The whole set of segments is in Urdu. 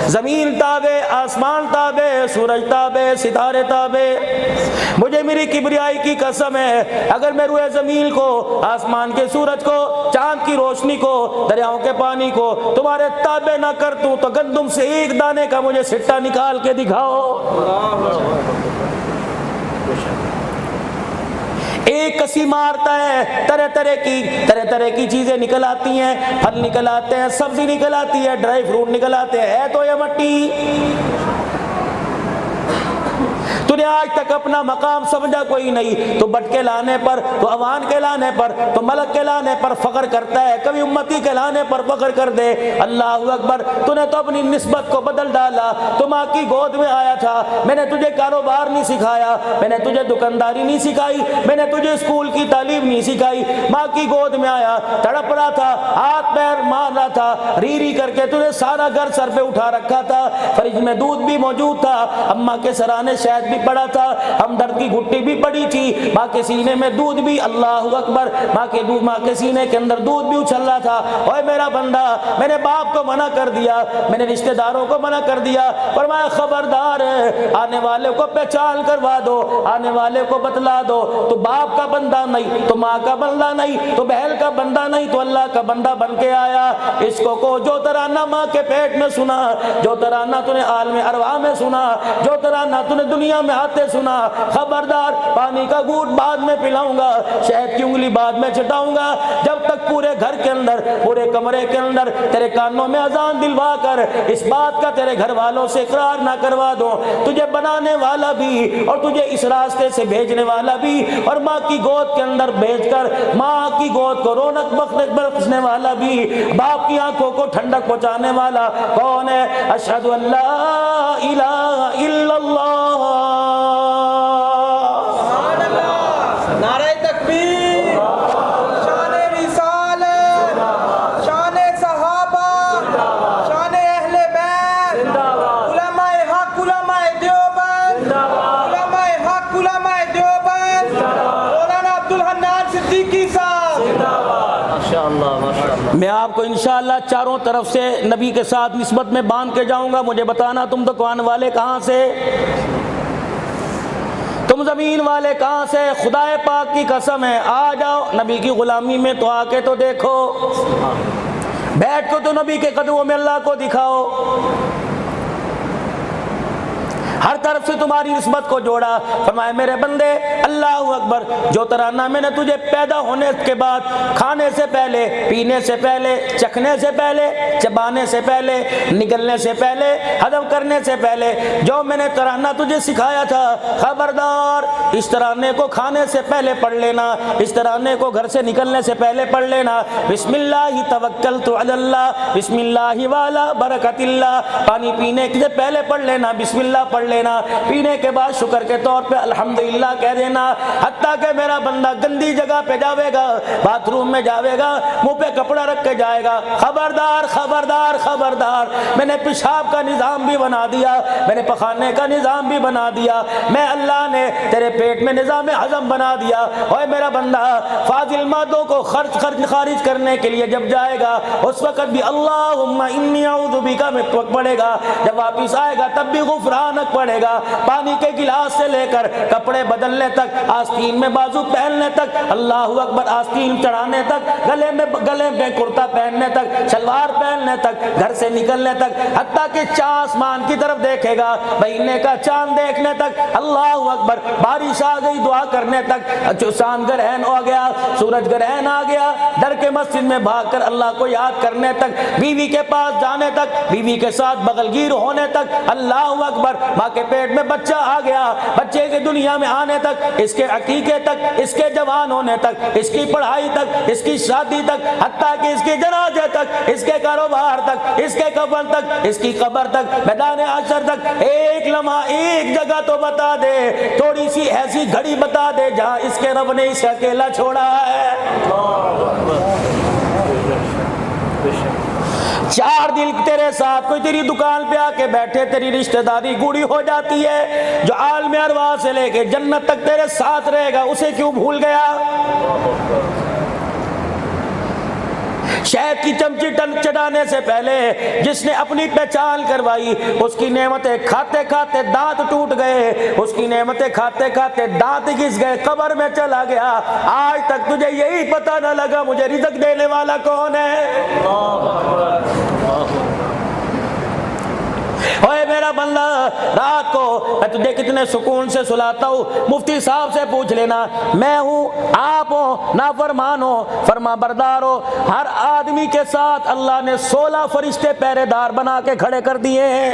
زمین تابع، آسمان تابع، سورج تابع، ستارے تابع. مجھے میری کبریائی کی قسم ہے، اگر میں روئے زمین کو، آسمان کے سورج کو، چاند کی روشنی کو، دریاؤں کے پانی کو تمہارے تابع نہ کر دوں تو گندم سے ایک دانے کا مجھے سٹا نکال کے دکھاؤ. ایک کسی مارتا ہے، طرح طرح کی چیزیں نکل آتی ہیں، پھل نکل آتے ہیں، سبزی نکل آتی ہے، ڈرائی فروٹ نکل آتے ہیں، ہے تو یہ مٹی. تو نے آج تک اپنا مقام سمجھا کوئی نہیں. تو بٹ کے لانے پر، تو عوان کے لانے پر، تو ملک کے لانے پر فخر کرتا ہے، کبھی امتی کے لانے پر فخر کر دے. اللہ اکبر. تو نے تو اپنی نسبت کو بدل ڈالا. تو ماں کی گود میں آیا تھا، میں نے تجھے کاروبار نہیں سکھایا، میں نے تجھے دکانداری نہیں سکھائی، میں نے تجھے اسکول کی تعلیم نہیں سکھائی. ماں کی گود میں آیا، تڑپ رہا تھا، ہاتھ پیر مار رہا تھا، ری کر کے تجھے سارا گھر سر پہ اٹھا رکھا تھا. فریج میں دودھ بھی موجود تھا، اماں کے سرانے شہد بھی پڑا تھا، ہمدرد کی گھٹی بھی پڑی تھی، ماں کے سینے میں دودھ بھی، اللہ اکبر، ماں کے سینے کے اندر دودھ بھی اچھل رہا تھا. اوے میرا بندہ، میں نے باپ کو منع کر دیا، میں نے رشتہ داروں کو منع کر دیا، فرمایا خبردار ہے، آنے والے کو پہچان کروا دو، آنے والے کو بتلا دو. تو باپ کا بندہ نہیں، تو ماں کا بندہ نہیں، تو بہن کا بندہ نہیں، تو اللہ کا بندہ بن کے آیا. اس کو جو ترانہ ماں کے پیٹ میں سنا، جو ترانہ تو نے عالم ارواح میں سنا، جو ترانہ تو نے دنیا میں آتے سنا، خبردار، پانی کا گھونٹ بعد میں پلاؤں گا، شہد کی انگلی بعد میں چٹاؤں گا، جب تک پورے گھر کے اندر، پورے کمرے کے اندر تیرے کانوں میں اذان دلوا کر اس بات کا تیرے گھر والوں سے اقرار نہ کروا دو. تجھے بنانے والا بھی اور تجھے اس راستے سے بھیجنے والا بھی اور ماں کی گود کے اندر بھیج کر ماں کی گود کو رونق بخشنے والا بھی، باپ کی آنکھوں کو ٹھنڈک پہنچانے والا کون ہے؟ اشہد ان لا الہ الا اللہ. نعرہ تکبیر، شان رسالت، شان صحابہ، شان اہل بیت، علماء حق، علماء دیوبند، علماء حق، علماء دیوبند، مولانا عبدالحنان صدیقی صاحب. میں آپ کو انشاءاللہ چاروں طرف سے نبی کے ساتھ نسبت میں باندھ کے جاؤں گا. مجھے بتانا تم دکان والے کہاں سے، تم زمین والے کہاں سے؟ خدا پاک کی قسم ہے، آ جاؤ نبی کی غلامی میں تو آ کے تو دیکھو، بیٹھ کو تو نبی کے قدموں میں اللہ کو دکھاؤ. ہر طرف سے تمہاری نسبت کو جوڑا. فرمایا میرے بندے، اللہ اکبر، جو ترانہ میں نے تجھے پیدا ہونے کے بعد، کھانے سے پہلے، پینے سے پہلے، چکھنے سے پہلے، چبانے سے پہلے، نگلنے سے پہلے، ہضم کرنے سے پہلے جو میں نے ترانہ تجھے سکھایا تھا، خبردار اس ترانے کو کھانے سے پہلے پڑھ لینا، اس ترانے کو گھر سے نکلنے سے پہلے پڑھ لینا. بسم اللہ توکلت علی اللہ، بسم اللہ والا برکت اللہ. پانی پینے سے پہلے پڑھ لینا، بسم اللہ پڑھ لینا، پینے کے بعد شکر کے طور پہ الحمدللہ کہہ دینا. حتیٰ کہ میرا بندہ گندی جگہ پہ جاوے گا، باتھ روم میں جاوے گا، منہ پہ کپڑا رکھ کے جائے گا، خبردار خبردار خبردار، میں نے پیشاب کا نظام بھی بنا دیا، میں نے پخانے کا نظام بھی بنا دیا، میں اللہ نے تیرے پیٹ میں نظام ہضم بنا دیا. اوے میرا بندہ، فاضل مادوں کو خارج کرنے کے لیے جب جائے گا اس وقت بھی اللہم انی اعوذ بک میں پڑے گا، جب واپس آئے گا تب بھی غفرانک پڑے گا. پانی کے گلاس سے لے کر کپڑے بدلنے تک، آستین میں بازو پہننے تک، اللہ اکبر، آستین چڑھانے تک، گلے میں کرتا پہننے تک، شلوار پہننے تک، گھر سے نکلنے تک، حتیٰ کہ چاند آسمان کی طرف دیکھے گا، مہینے کا چاند دیکھنے تک، اللہ اکبر، بارش آ گئی دعا کرنے تک، جو چاند گرہن ہو گیا، سورج گرہن آ گیا، ڈر کے مسجد میں بھاگ کر اللہ کو یاد کرنے تک، بیوی کے پاس جانے تک، بیوی کے ساتھ بغلگیر ہونے تک، اللہ اکبر، ماں کے پیٹ میں بچہ آ گیا، بچے کے دنیا میں آنے تک، اس کے عقیقے تک، اس کے جوان ہونے تک، اس کی پڑھائی تک، اس کی شادی تک، حتیٰ کہ اس کے جنازے تک، اس کے کاروبار تک، اس کے قبر تک، اس کی قبر تک، میدان حشر تک، ایک لمحہ ایک جگہ تو بتا دے، تھوڑی سی ایسی گھڑی بتا دے جہاں اس کے رب نے اسے اکیلا چھوڑا ہے. 4 دن تیرے ساتھ، کوئی تیری دکان پہ آ کے بیٹھے، تیری رشتہ داری گوڑی ہو جاتی ہے، جو عالم ارواح سے لے کے جنت تک تیرے ساتھ رہے گا، اسے کیوں بھول گیا؟ شہد کی چمچی چٹانے سے پہلے جس نے اپنی پہچان کروائی اس کی نعمتیں کھاتے کھاتے دانت ٹوٹ گئے، اس کی نعمتیں کھاتے کھاتے دانت گھس گئے، قبر میں چلا گیا، آج تک تجھے یہی پتہ نہ لگا مجھے رزق دینے والا کون ہے۔ اوے میرا بندہ، رات کو میں تجھے کتنے سکون سے سلاتا ہوں، مفتی صاحب سے پوچھ لینا، میں ہوں، آپ ہو، نافرمان ہو، فرما بردار ہو، ہر آدمی کے ساتھ اللہ نے 16 فرشتے پہرے دار بنا کے کھڑے کر دیے ہیں۔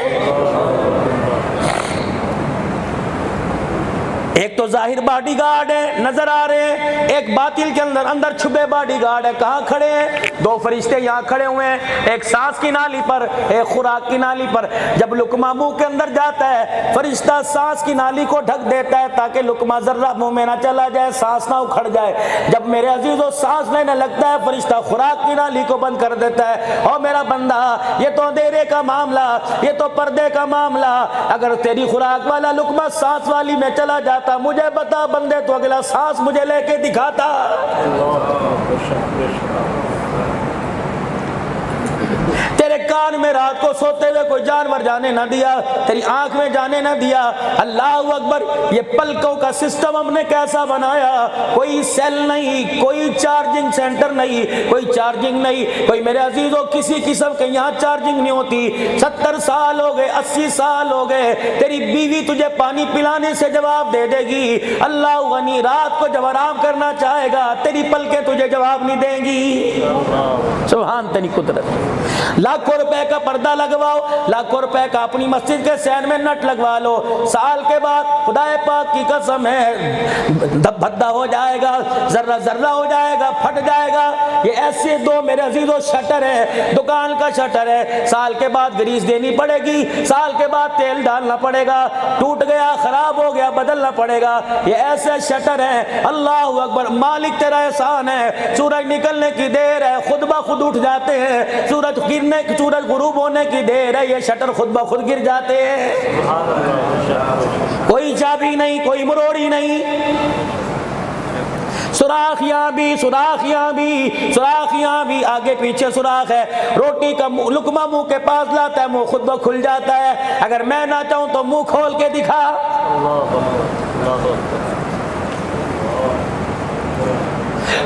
ایک تو ظاہر باڈی گارڈ ہے، نظر آ رہے ہیں، ایک باطل کے اندر چھپے باڈی گارڈ ہے، کہاں کھڑے ہیں؟ 2 فرشتے یہاں کھڑے ہوئے ہیں، ایک سانس کی نالی پر، ایک خوراک کی نالی پر۔ جب لقمہ منہ کے اندر جاتا ہے فرشتہ سانس کی نالی کو ڈھک دیتا ہے تاکہ لقمہ ذرہ منہ میں نہ چلا جائے، سانس نہ اکھڑ جائے۔ جب میرے عزیزو سانس لینے لگتا ہے فرشتہ خوراک کی نالی کو بند کر دیتا ہے۔ اور میرا بندہ، یہ تو اندھیرے کا معاملہ، یہ تو پردے کا معاملہ، اگر تیری خوراک والا لقمہ سانس والی میں چلا جاتا مجھے بتا بندے تو اگلا سانس مجھے لے کے دکھاتا۔ تیرے کان میں رات کو سوتے ہوئے کوئی جانور جانے نہ دیا، تیری آنکھ میں جانے نہ دیا۔ اللہ اکبر، یہ پلکوں کا سسٹم ہم نے کیسا بنایا، کوئی سیل نہیں، کوئی چارجنگ سینٹر نہیں، کوئی چارجنگ نہیں، کوئی میرے عزیزوں کسی قسم کے یہاں چارجنگ نہیں ہوتی۔ 70 سال ہو گئے، 80 سال ہو گئے، تیری بیوی تجھے پانی پلانے سے جواب دے دے گی، اللہ غنی رات کو جب آرام کرنا چاہے گا تیری پلکیں تجھے جواب نہیں دیں گی۔ سبحان تیری قدرت۔ لاکھوں روپے کا پردہ لگواؤ، لاکھوں روپے کا اپنی مسجد کے سین میں نٹ لگوا لو، سال کے بعد خدا پاک کی قسم ہے بھدا ہو جائے گا، ذرہ ذرہ ہو جائے گا، پھٹ جائے گا۔ یہ ایسے 2 میرے عزیزو شٹر ہے، دکان کا شٹر ہے، سال کے بعد گریس دینی پڑے گی، سال کے بعد تیل ڈالنا پڑے گا، ٹوٹ گیا، خراب ہو گیا، بدلنا پڑے گا۔ یہ ایسے شٹر ہیں، اللہ اکبر، مالک تیرا احسان ہے، سورج نکلنے کی دیر ہے خود بخود اٹھ جاتے ہیں، سورج غروب ہونے کی دیر ہے یہ شٹر خود بخود گر جاتے ہیں، کوئی چابی نہیں، کوئی مروڑی نہیں، سوراخیاں بھی سوراخیاں بھی سوراخیاں بھی، آگے پیچھے سوراخ ہے۔ روٹی کا لقمہ منہ کے پاس لاتا ہے منہ خود بخود کھل جاتا ہے، اگر میں نہ چاہوں تو منہ کھول کے دکھا۔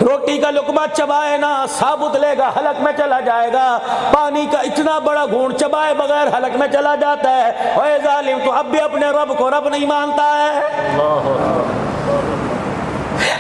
روٹی کا لقمہ چبائے نا ثابت لے گا، حلق میں چلا جائے گا، پانی کا اتنا بڑا گھونٹ چبائے بغیر حلق میں چلا جاتا ہے۔ اے ظالم، تو اب بھی اپنے رب کو رب نہیں مانتا ہے؟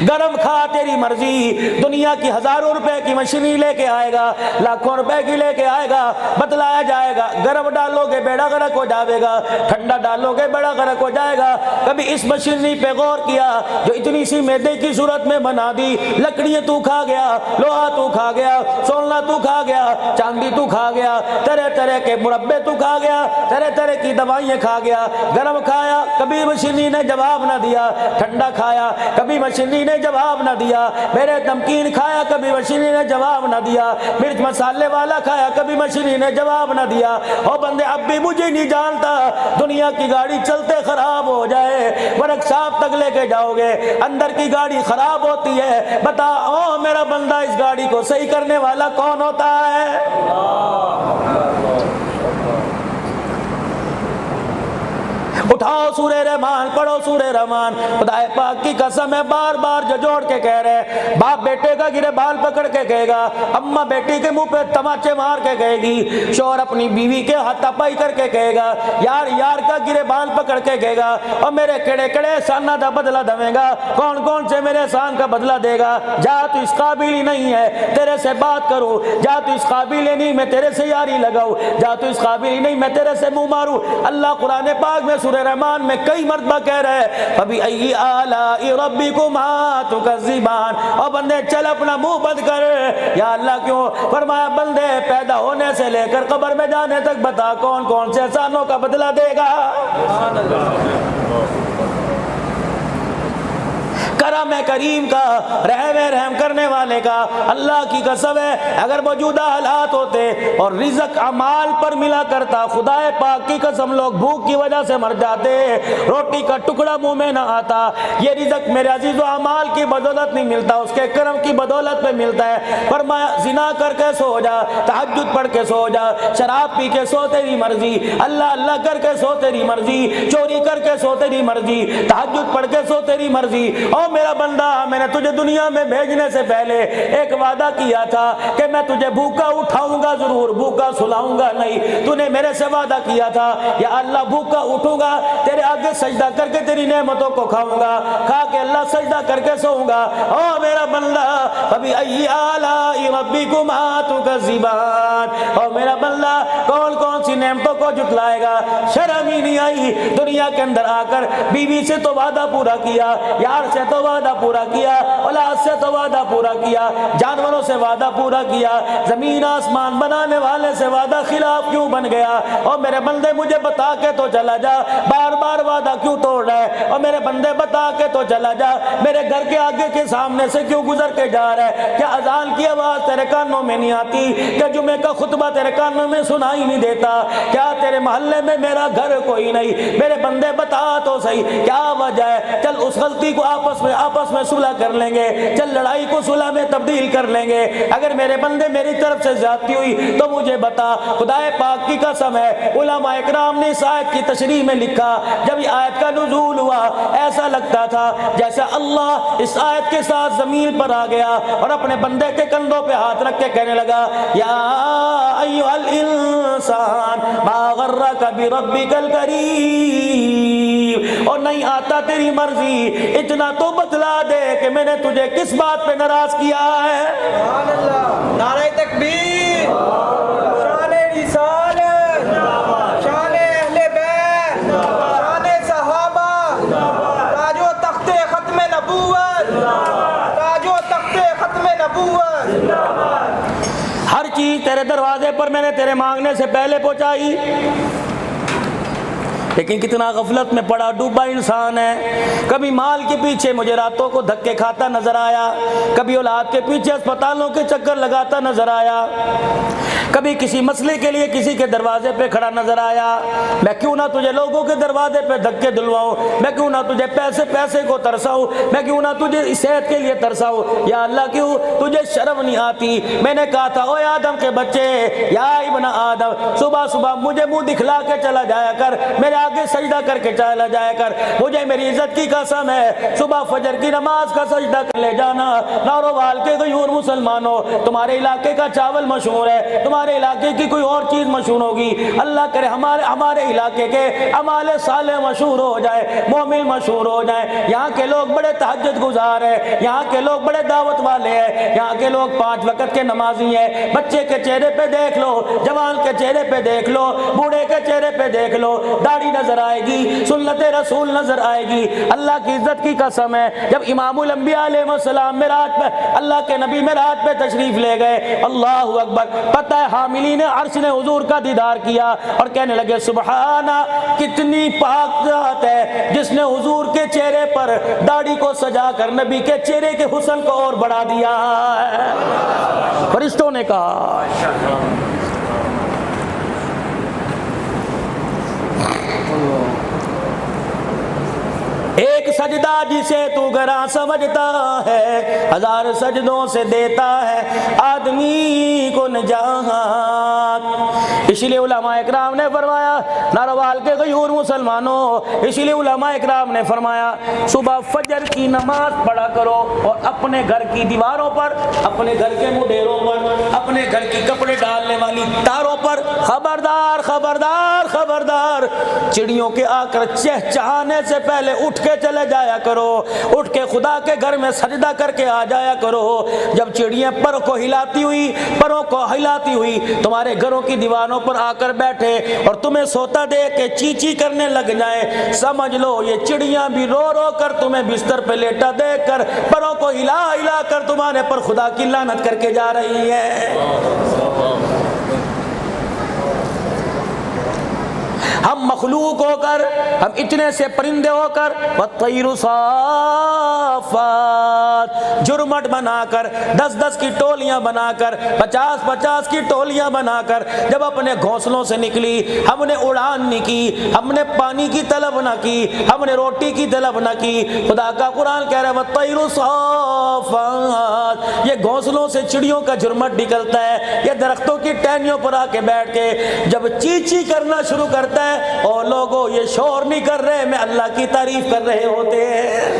گرم کھا تیری مرضی، دنیا کی ہزاروں روپے کی مشینی لے کے آئے گا، لاکھوں روپے کی لے کے آئے گا، بتلایا جائے گا، گرم ڈالو گے بیڑا غرق ہو جائے گا، ٹھنڈا ڈالو گے بیڑا غرق ہو جائے گا۔ کبھی اس مشینی پہ غور کیا جو اتنی سی میدے کی صورت میں بنا دی، لکڑیاں تو کھا گیا، لوہا تو کھا گیا، سونا تو کھا گیا، چاندی تو کھا گیا، طرح طرح کے مربے تو کھا گیا، طرح طرح کی دوائیں کھا گیا، گرم کھایا کبھی مشینی نے جواب نہ دیا، ٹھنڈا کھایا کبھی مشینی نے جواب نہ دیا، میرے نمکین کھایا کبھی مشینی نے جواب نہ دیا، مرچ مسالے والا کھایا کبھی مشینی نے جواب نہ دیا۔ او بندے، اب بھی مجھے نہیں جانتا، دنیا کی گاڑی چلتے خراب ہو جائے، ورک شاپ تک لے کے جاؤ گے، اندر کی گاڑی خراب ہوتی ہے، بتا او میرا بندہ اس گاڑی کو صحیح کرنے والا کون ہوتا ہے؟ اٹھاؤ سورہ رحمان، پڑھو سورہ رحمان۔ خدا پاک کی قسم ہے، بار بار جوڑ کے کہہ رہے، باپ بیٹے کا گرے بال پکڑ کے کہے گا، اماں بیٹی کے منہ پہ تماچے مار کے کہے گی، شوہر اپنی بیوی کے ہاتھ پائی کر کے کہے گا، یار یار کا گرے بال پکڑ کے کہے گا، اور میرے کڑے کڑے احسان کا بدلہ دے گا، کون کون سے میرے احسان کا بدلہ دے گا؟ جا تو اس قابل ہی نہیں ہے تیرے سے بات کروں، جا تو اس قابل ہی نہیں میں تیرے سے یاری لگاؤں، جا تو اس قابل ہی نہیں میں تیرے سے منہ ماروں۔ اللہ قرآن پاک میں سورہ رحمان میں کئی مرتبہ کہہ رہے ہیں، فَبِأَيِّ آلَاءِ رَبِّكُمَا تُكَذِّبَانِ، اور بندے چل اپنا منہ بند کر۔ یا اللہ کیوں؟ فرمایا بندے پیدا ہونے سے لے کر قبر میں جانے تک بتا کون کون سے احسانوں کا بدلہ دے گا؟ کرم کریم کا، رحم کرنے والے کا۔ اللہ کی قسم ہے اگر موجودہ حالات ہوتے اور رزق اعمال پر ملا کرتا، خدا پاک کی قسم لوگ بھوک کی وجہ سے مر جاتے، روٹی کا ٹکڑا منہ میں نہ آتا۔ یہ رزق میرے عزیز و اعمال کی بدولت نہیں ملتا، اس کے کرم کی بدولت پہ ملتا ہے۔ فرمایا زنا کر کے سو جا، تہجد پڑھ کے سو جا، شراب پی کے سو تیری مرضی، اللہ اللہ کر کے سو تیری مرضی، چوری کر کے سو تیری مرضی، تہجد پڑھ کے سو تیری مرضی۔ او میرا بندہ، میں نے تجھے دنیا میں بھیجنے سے پہلے ایک وعدہ کیا تھا کہ میں تجھے بھوکا اٹھاؤں گا ضرور، بھوکا سلاؤں گا نہیں۔ تو نے میرے سے وعدہ کیا تھا یا اللہ بھوکا اٹھوں گا، تیرے آگے سجدہ کر کے تیری نعمتوں کو کھاؤں گا، کھا کے اللہ سجدہ کر کے سوؤں گا۔ او میرا بندہ، فبأي آلاء ربكما تكذبان، او میرا بندہ کون کون سی نعمتوں کو جھٹلائے گا؟ شرم ہی نہیں آئی دنیا کے اندر آ کر؟ بیوی سے تو وعدہ پورا کیا، یار سے تو وعدہ پورا کیا، اولاد سے تو وعدہ پورا کیا، جانوروں سے وعدہ پورا کیا، زمین آسمان بنانے والے سے وعدہ خلاف کیوں بن گیا؟ اور میرے بندے مجھے بتا کے تو چلا جا، بار بار وعدہ کیوں توڑ رہا ہے؟ اور میرے بندے بتا کے تو چلا جا، میرے گھر کے آگے کے سامنے سے کیوں گزر کے جا رہا ہے؟ کیا اذان کی آواز تیرے کانوں میں نہیں آتی؟ کیا جمعے کا خطبہ تیرے کانوں میں سنائی نہیں دیتا؟ کیا تیرے محلے میں میرا گھر کوئی نہیں؟ میرے بندے بتا تو صحیح کیا وجہ ہے؟ چل اس غلطی کو آپس میں صلح کر لیں گے، چل لڑائی کو صلح میں تبدیل کر لیں گے۔ اگر میرے بندے میری طرف سے زیادتی ہوئی تو مجھے بتا۔ خدا پاک کی قسم ہے، علماء اکرام نے اس آیت کی تشریح میں لکھا، جب یہ آیت کا نزول ہوا ایسا لگتا تھا جیسا اللہ اس آیت کے ساتھ زمین پر آ گیا اور اپنے بندے کے کندھوں پہ ہاتھ رکھ کے کہنے لگا، یا ایھا الانسان ما غرک بربک الکریم، اور نہیں آتا تیری مرضی، اتنا تو بتلا دے کہ میں نے تجھے کس بات پہ ناراض کیا ہے۔ سبحان اللہ، نعرہ تکبیر، شان رسالت، شان اہل بیت، شان صحابہ، تاج و تخت ختم نبوت، تاج و تخت ختم نبوت۔ ہر چیز تیرے دروازے پر میں نے تیرے مانگنے سے پہلے پہنچائی، لیکن کتنا غفلت میں پڑا ڈوبا انسان ہے۔ کبھی مال کے پیچھے مجھے راتوں کو دھکے کھاتا نظر آیا، کبھی اولاد کے پیچھے اسپتالوں کے چکر لگاتا نظر آیا، کبھی کسی مسئلے کے لیے کسی کے دروازے پہ کھڑا نظر آیا۔ میں کیوں نہ تجھے لوگوں کے دروازے پہ دھکے دلواؤں، میں کیوں نہ تجھے پیسے کو ترساؤں، میں کیوں نہ تجھے صحت کے لیے ترساؤں؟ یا اللہ کیوں تجھے شرم نہیں آتی؟ میں نے کہا تھا اوے آدم کے بچے، یا ابن آدم، صبح صبح مجھے منہ دکھلا کے چلا جایا کر، میرے آگے سجدہ کر کے چلا جایا کر، مجھے میری عزت کی قسم ہے صبح فجر کی نماز کا سجدہ کر لے جانا۔ نارووال کے غیور مسلمانوں، تمہارے علاقے کا چاول مشہور ہے، تمہارے علاقے کی کوئی اور چیز مشہور ہوگی، اللہ کرے ہمارے علاقے کے اعمال صالح مشہور ہو جائے، مومن مشہور ہو جائے۔ یہاں کے لوگ بڑے تہجد گزار ہیں، یہاں کے لوگ بڑے دعوت والے ہیں، یہاں کے لوگ 5 وقت کے نمازی ہیں۔ بچے کے چہرے پہ دیکھ لو، جوان کے چہرے پہ دیکھ لو، بوڑھے کے چہرے پہ دیکھ لو، داڑھی نظر آئے گی، سنت رسول نظر آئے گی۔ اللہ کی عزت کی قسم ہے، جب امام الانبیاء علیہ السلام معراج پہ، اللہ کے نبی معراج پہ تشریف لے گئے، اللہ اکبر، پتہ ہے حاملین عرش نے حضور کا دیدار کیا اور کہنے لگے سبحانہ، کتنی پاک ذات ہے جس نے حضور کے چہرے پر داڑھی کو سجا کر نبی کے چہرے کے حسن کو اور بڑھا دیا ہے۔ فرشتوں نے کہا ایک سجدہ جسے تو گراں سمجھتا ہے، 1000 سجدوں سے دیتا ہے آدمی کو نجات۔ اسی لیے علماء اکرام نے فرمایا، ناروال کے غیور مسلمانوں، اسی لیے علماء اکرام نے فرمایا صبح فجر کی نماز پڑھا کرو اور اپنے گھر کی دیواروں پر، اپنے گھر کے مڈیروں پر، اپنے گھر کی کپڑے ڈالنے والی تاروں پر خبردار خبردار خبردار، چڑیوں کے آ کر چہچہانے سے پہلے اٹھ کے چلے جایا کرو، اٹھ کے خدا کے گھر میں سجدہ کر کے آ جایا کرو۔ جب چڑیاں پروں کو ہلاتی ہوئی تمہارے گھروں کی دیواروں پر آ کر بیٹھے اور تمہیں سوتا دے کے چیچی کرنے لگ جائیں، سمجھ لو یہ چڑیاں بھی رو رو کر تمہیں بستر پہ لیٹا دیکھ کر، پروں کو ہلا ہلا کر تمہارے پر خدا کی لعنت کر کے جا رہی ہے۔ ہم مخلوق ہو کر، ہم اتنے سے پرندے ہو کر، والطیر صافات، جرمٹ بنا کر، 10 کی ٹولیاں بنا کر، 50 کی ٹولیاں بنا کر جب اپنے گھونسلوں سے نکلی، ہم نے اڑان نہیں کی، ہم نے پانی کی طلب نہ کی، ہم نے روٹی کی طلب نہ کی۔ خدا کا قرآن کہہ رہا ہے والطیر صافات، یہ گھونسلوں سے چڑیوں کا جرمٹ نکلتا ہے، یہ درختوں کی ٹہنیوں پر آ کے بیٹھ کے جب چی کرنا شروع کرتا ہے، اور لوگوں یہ شور نہیں کر رہے، میں اللہ کی تعریف کر رہے ہوتے ہیں۔